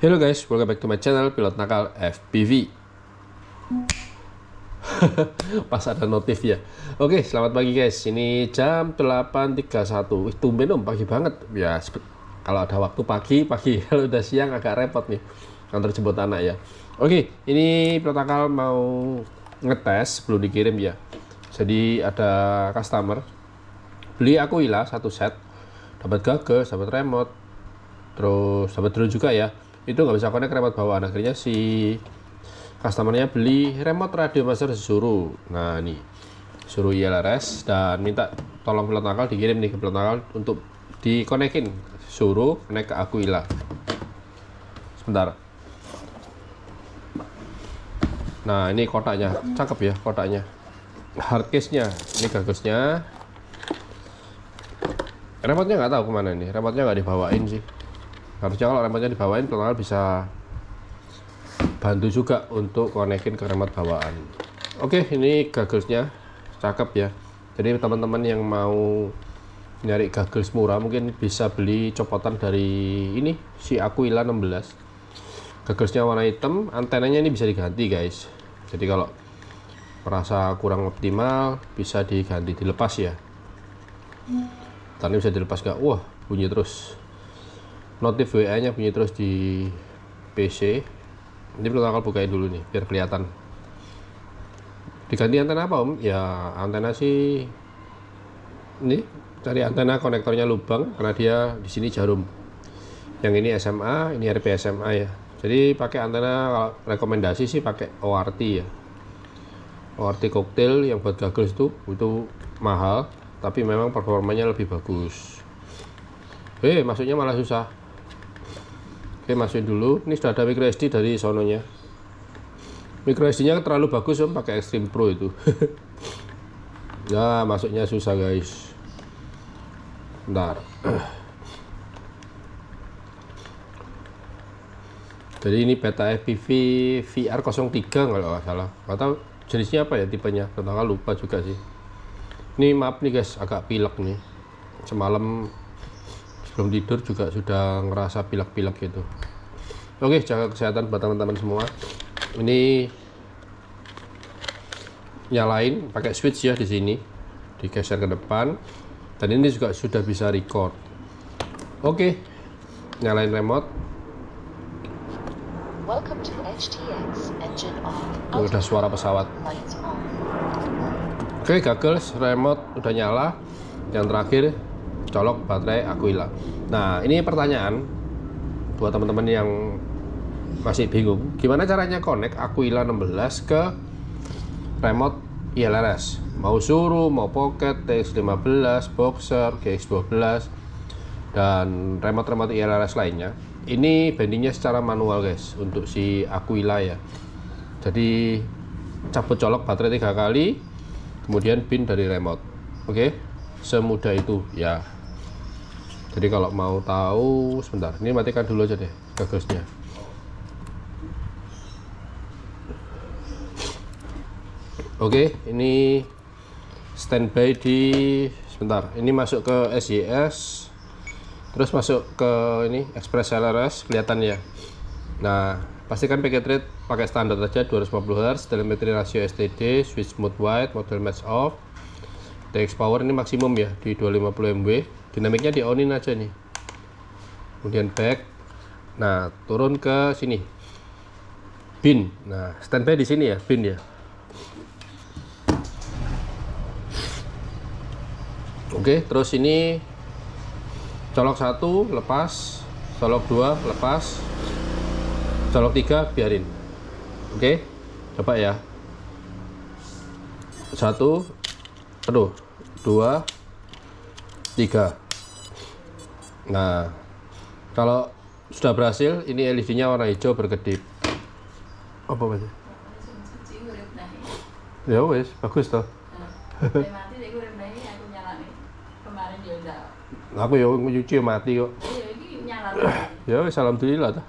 Hello guys, welcome back to my channel Pilot Nakal FPV. Pas ada notif ya. Oke, selamat pagi guys. Ini jam 8.31. Tumben dong, pagi banget. Ya, kalau ada waktu pagi. Kalau udah siang agak repot nih antar jemput anak ya. Oke, ini Pilot Nakal mau ngetes belum dikirim ya. Jadi ada customer beli Aquila satu set, dapat gagal, dapat remote, terus dapat drone juga ya. Itu nggak bisa connect remote bawaan. Akhirnya si customernya beli remote radio master suruh. Nah ini suruh ILRS dan minta tolong Pilot Nakal dikirim nih ke Pilot Nakal untuk dikonekin, suruh connect ke Aquila. Sebentar. Nah ini kotaknya, cakep ya kotaknya. Hardcase-nya, ini gagusnya. Remote-nya nggak tahu kemana nih, remote-nya nggak dibawain sih. Harusnya kalau remote-nya dibawain, Pilot Nakal bisa bantu juga untuk konekin ke remote bawaan. Oke, ini gagglesnya cakep ya. Jadi teman-teman yang mau nyari gaggles murah mungkin bisa beli copotan dari ini si Aquila 16. Gagglesnya warna hitam, antenanya ini bisa diganti guys. Jadi kalau merasa kurang optimal bisa diganti, dilepas ya. Tadi bisa dilepas gak? Wah, bunyi terus. Notif WA-nya bunyi terus di PC. Ini Pilot Nakal bukain dulu nih biar kelihatan. Diganti antena apa Om? Ya antena sih ini cari antena konektornya lubang karena dia di sini jarum. Yang ini SMA, ini RP SMA ya. Jadi pakai antena, kalau rekomendasi sih pakai ORT ya. ORT cocktail yang buat gaggles itu mahal, tapi memang performanya lebih bagus. Masuknya malah susah. Oke, masukin dulu. Ini sudah ada micro SD dari sononya. Micro SD-nya terlalu bagus Om, pakai Extreme Pro itu. Ya, masuknya susah guys. Bentar. Jadi ini beta FPV VR03 kalau nggak salah. Nggak tahu jenisnya apa ya tipenya. Tentang lupa juga sih. Ini maaf nih guys, agak pilek nih. Semalam sebelum tidur juga sudah ngerasa pilek-pilek gitu. Oke, jaga kesehatan buat teman-teman semua. Ini nyalain pakai switch ya di sini, digeser ke depan, dan ini juga sudah bisa record. Oke, nyalain remote. Welcome to HTX, engine on. Udah suara pesawat. Oke, gaggles, remote udah nyala. Yang terakhir colok baterai Aquila. Nah ini pertanyaan buat teman-teman yang masih bingung gimana caranya connect Aquila 16 ke remote ILRS, mau suruh, mau pocket, TX15, boxer, GX12 dan remote ILRS lainnya. Ini bendingnya secara manual guys untuk si Aquila ya. Jadi cabut colok baterai 3 kali, kemudian pin dari remote. Oke, semudah itu ya. Jadi kalau mau tahu, sebentar, ini matikan dulu aja deh gagglesnya. Oke, ini standby di, sebentar, ini masuk ke SYS, terus masuk ke ini Express LRS, kelihatan ya. Nah, pastikan packet rate pakai standar aja 250 Hz, telemetri rasio STD, switch mode wide, model match off, TX power ini maksimum ya di 250 MW. Dinamiknya di onin aja nih. Kemudian back. Nah, turun ke sini. Bin. Nah, standby di sini ya, bin ya. Oke, terus ini colok 1 lepas, colok 2 lepas, colok 3 biarin. Oke. Coba ya. 1, aduh, 2, 3. Nah, kalau sudah berhasil, ini LED-nya warna hijau berkedip. Apa maksudnya? Ya wes, bagus toh. Aku ya nyuci mati kok. Ya wes, alhamdulillah toh.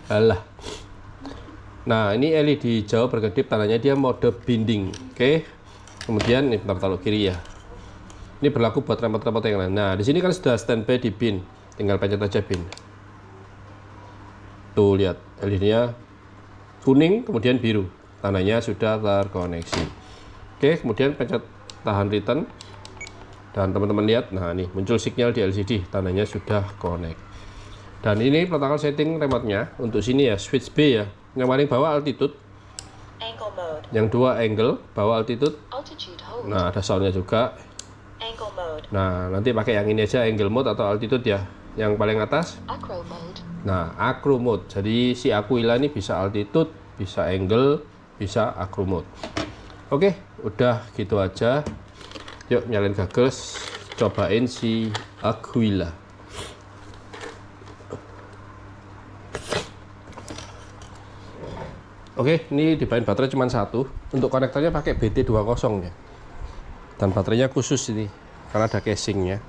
Alah. Nah, ini LED hijau berkedip, tandanya dia mode binding. Oke. Kemudian ini bentar taruh kiri ya. Ini berlaku buat remote-remote yang lain. Nah, di sini kan sudah standby di bin. tinggal pencet aja pin. Tuh lihat LED-nya kuning kemudian biru, tandanya sudah terkoneksi. Oke, kemudian pencet tahan return dan teman-teman lihat, nah ini muncul sinyal di LCD, tandanya sudah connect. Dan ini protokol setting remote-nya untuk sini ya, switch B ya, yang paling bawah altitude, Angle mode. yang dua angle, bawah altitude. Altitude hold. Nah, ada soundnya juga. Angle mode. Nah, nanti pakai yang ini aja, angle mode atau altitude ya. Yang paling atas. Acro mode. Nah, acro mode. Jadi si Aquila ini bisa altitude, bisa angle, bisa acro mode. Oke, udah gitu aja. Yuk nyalain Gaggles, cobain si Aquila. Oke, ini dibain baterai cuma satu. Untuk konektornya pakai BT20 ya. Dan baterainya khusus ini karena ada casingnya.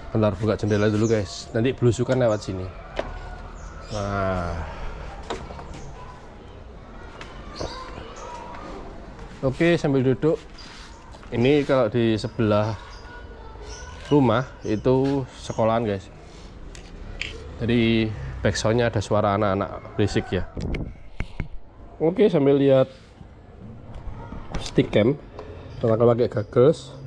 Bentar, buka jendela dulu guys, nanti belusukan lewat sini. Nah, oke, sambil duduk. Ini kalau di sebelah rumah itu sekolahan guys, jadi backsoundnya ada suara anak-anak berisik ya. Oke, sambil lihat stick cam, kita pakai Gaggles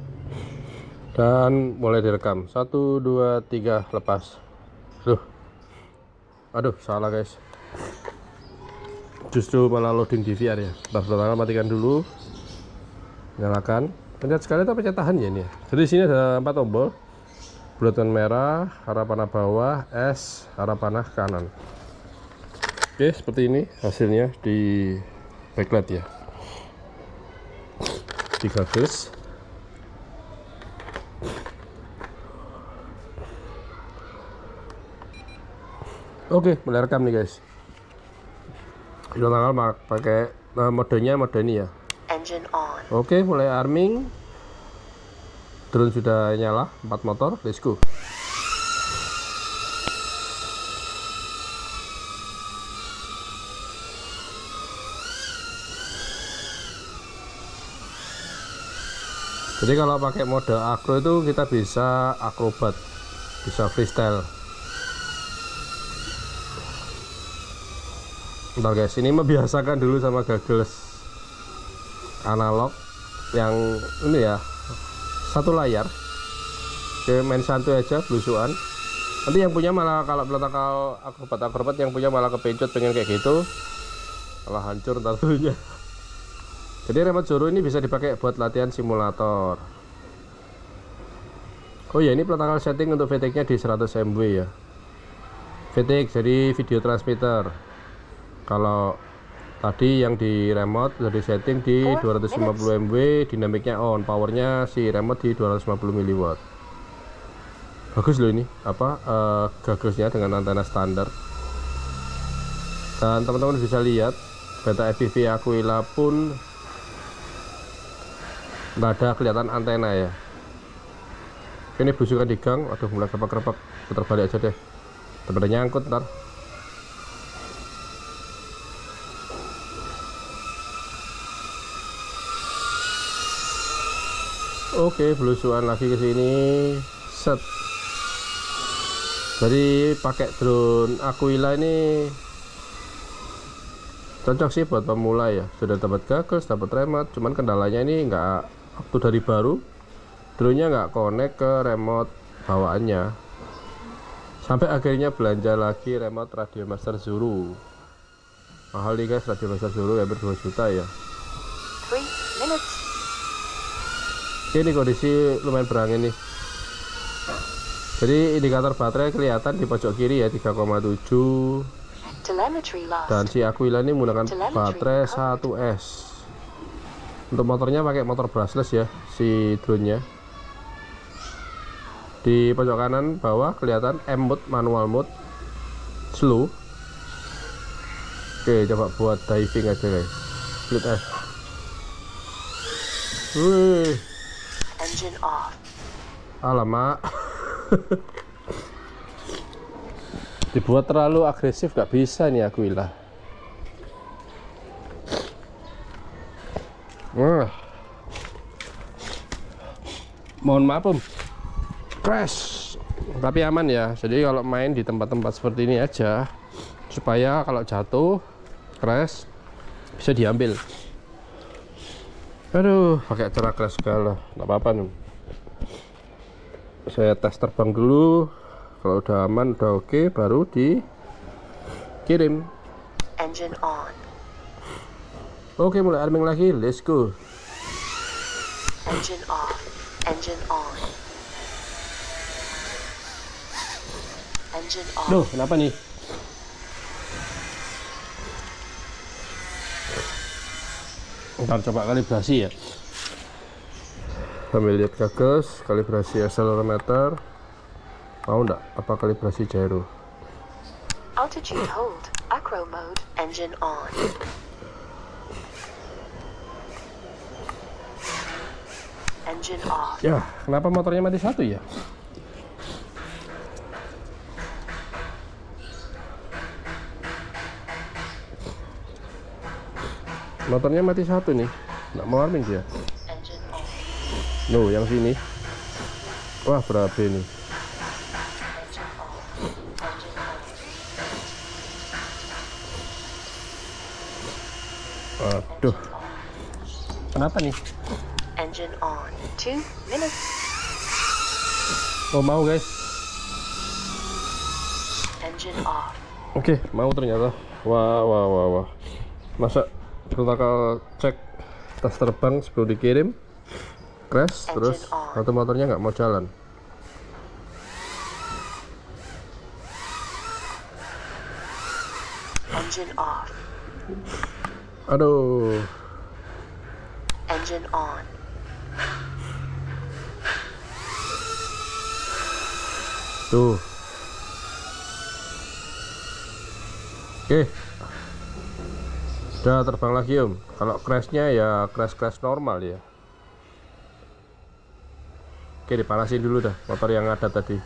dan mulai direkam. 1, 2, 3, lepas. Aduh, salah guys, justru malah loading DVR ya. Pertama matikan dulu, nyalakan, pencet sekali tapi pencet tahan ya ini ya. Jadi sini ada 4 tombol, buletan merah, arah panah bawah, S, arah panah kanan. Oke, seperti ini hasilnya di backlight ya, di Gaggles. Oke, mulai rekam nih guys. Kita tanggal pakai modenya mode ini ya. Engine on. Oke, mulai arming. Drone sudah nyala, 4 motor, let's go. Jadi kalau pakai mode acro itu kita bisa acrobat, bisa freestyle. Bentar guys, ini membiasakan dulu sama Gaggles analog yang ini ya, satu layar. Oke, main santuy aja, belusuan. Nanti yang punya malah kalau protokol akrobat yang punya malah kepencut pengen kayak gitu, malah hancur ntar tuhnya. Jadi remote Zoro ini bisa dipakai buat latihan simulator. Oh ya, ini protokol setting untuk VTX nya di 100 MW ya. VTX jadi video transmitter. Kalau tadi yang di remote sudah disetting di 250 MW, dinamiknya on, powernya si remote di 250 mW. Bagus loh ini, Gagglesnya dengan antena standar. Dan teman-teman bisa lihat beta FPV Aquila pun nggak ada kelihatan antena ya. Ini belusukan di gang, aduh mulai kepak-kepak, putar balik aja deh, teman nyangkut ntar. Oke, belusuan lagi ke sini. Set. Jadi pakai drone Aquila ini cocok sih buat pemula ya. Sudah dapat Gaggles, dapat remote, cuman kendalanya ini nggak, waktu dari baru drone-nya nggak connect ke remote bawaannya. Sampai akhirnya belanja lagi remote Radiomaster Zoro. Mahal nih guys, Radiomaster Zoro hampir 2 juta ya. 3 minutes. Ini kondisi lumayan berangin nih. Jadi indikator baterai kelihatan di pojok kiri ya, 3,7. Telemetry lost. Dan si Aquila ini menggunakan baterai 1S. Untuk motornya pakai motor brushless ya, si drone-nya. Di pojok kanan bawah kelihatan M mode, manual mode, slow. Oke, coba buat diving aja guys. Split S. Wih. Engine off. Alamak. Dibuat terlalu agresif gak bisa nih Aquila. Mohon maaf Om, crash. Tapi aman ya. Jadi kalau main di tempat-tempat seperti ini aja, supaya kalau jatuh crash bisa diambil. Aduh, pakai cara crash segala, nggak apa-apa nih. Saya tes terbang dulu. Kalau udah aman, udah oke, baru dikirim. Engine on. Oke, mulai arming lagi. Let's go. Engine off. Engine on. Engine on. Duh, kenapa nih? Ntar coba kalibrasi ya. Sambil lihat gagas, kalibrasi accelerometer. Mau nggak? Apa kalibrasi gyro? Altitude hold. Acro mode. Engine on. Engine off. Ya, kenapa motornya mati satu ya? Motornya mati satu nih, nggak mau arming dia. Engine on. Loh, yang sini. Wah, berabe nih. Engine off. Engine on. Aduh, kenapa nih? Engine on. 2 minutes. Oh, mau guys. Engine off. Oke, mau ternyata. Wah. Masa kita cek tas terbang sebelum dikirim, crash, terus satu motornya nggak mau jalan. Engine off. Aduh, Engine on. tuh. Oke, udah terbang lagi Om. Kalau crashnya ya crash normal ya. Oke, dipanasin dulu dah motor yang ada tadi.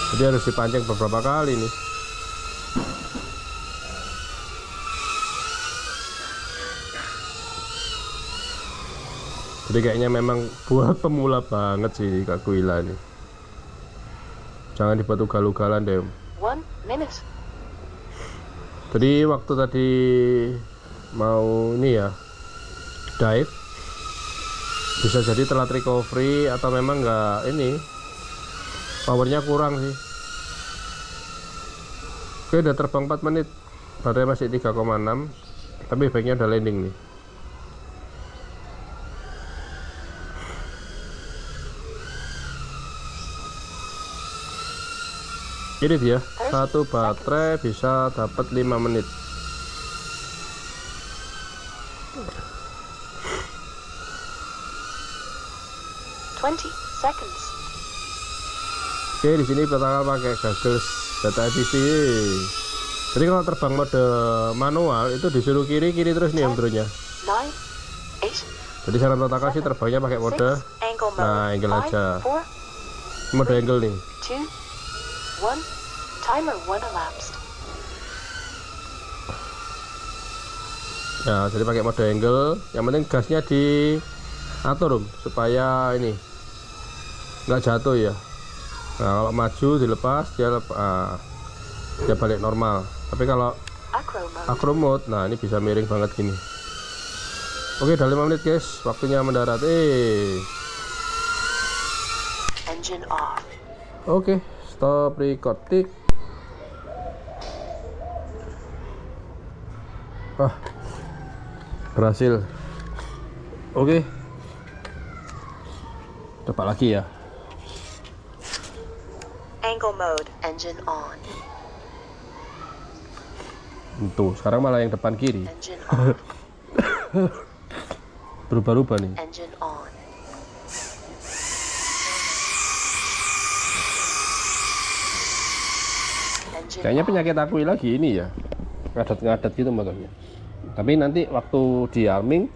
Jadi harus dipancing beberapa kali nih. Jadi kayaknya memang buat pemula banget sih Kak Kuila nih. Jangan dibuat ugal-ugalan deh Om. 1 minute. Jadi waktu tadi mau ini ya dive, bisa jadi telat recovery atau memang nggak ini, powernya kurang sih. Oke, udah terbang 4 menit, baterai masih 3,6, tapi baiknya udah landing nih. Ini dia, satu baterai bisa dapat 5 menit. Seconds. Oke, di sini pertama pakai gagas data IPV. Jadi kalau terbang mode manual itu disuruh kiri terus nih Om turunnya. 9, 8, Jadi saran Totaka sih terbangnya pakai mode 6, angle mode. nah, angle 5, aja. 4, Mode angle nih. 2, 1. Timer 1 elapsed. Ya, jadi pakai mode angle. Yang penting gasnya diatur Om, supaya ini nggak jatuh ya. Nah, kalau maju dilepas dia balik normal. Tapi kalau Acro mode. acro mode, nah ini bisa miring banget gini. Oke, udah 5 menit guys, waktunya mendarat. Engine off. Oke, stop recording. Berhasil. Oke, coba lagi ya. Angle mode. Engine on. Tuh, sekarang malah yang depan kiri. Engine off. Berubah-ubah nih. Engine on. Engine Kayaknya on. penyakit aku lagi ini ya, ngadat-ngadat gitu motornya. Tapi nanti waktu di arming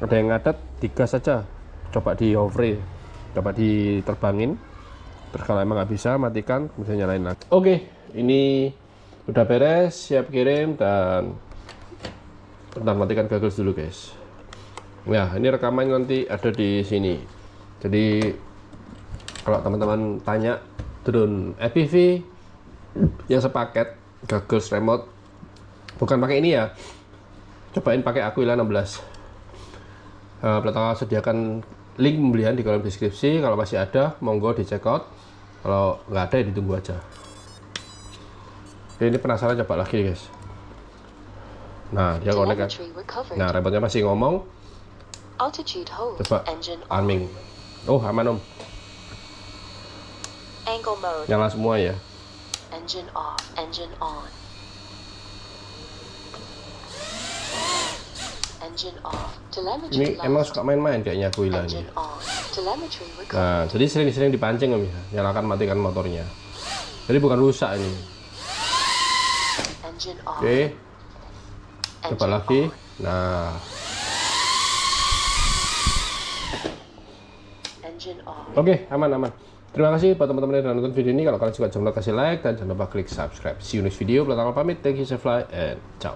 ada yang ngadat, digas saja, coba di hover, coba diterbangin. Terus kalau emang nggak bisa, matikan, bisa nyalain lagi. Oke, ini Udah beres, siap kirim, dan bentar, matikan Goggles dulu guys. Ya, ini rekaman nanti ada di sini. Jadi kalau teman-teman tanya drone FPV yang sepaket Goggles remote, bukan pakai ini ya, cobain pakai Aquila 16. Pelatakan sediakan link pembelian di kolom deskripsi. Kalau masih ada, monggo di check out. Kalau nggak ada, ya ditunggu aja. Oke, ini penasaran, coba lagi guys. Nah, dia connect kan. Telemetry recovered. Nah, remote-nya masih ngomong. Altitude hold. Coba Engine on. arming. Oh, aman om. Angle mode. Nyala semua ya. Engine off. Engine on. Engine off. Telemetry Ini emang lost. suka main-main kayaknya Aquila ini. Engine on. Telemetry recovered. Nah, jadi sering-sering dipancing om ya. Nyalakan matikan motornya. Jadi bukan rusak ini. Engine off. Oke, coba Engine lagi. on. Nah, Engine off. oke, aman. Terima kasih buat teman-teman yang sudah nonton video ini. Kalau kalian suka, jangan lupa kasih like dan jangan lupa klik subscribe. See you next video. Pelatakan pamit. Thank you, Fly, and ciao.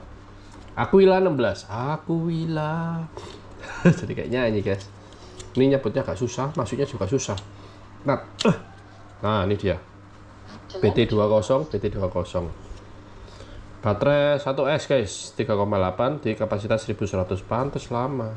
Aquila 16. Aquila. Jadi kayak nyanyi guys. Ini nyebutnya agak susah, masuknya juga susah. Nah, ini dia. BT20, BT20. Baterai 1S guys, 3,8 di kapasitas 1100, pantes lama.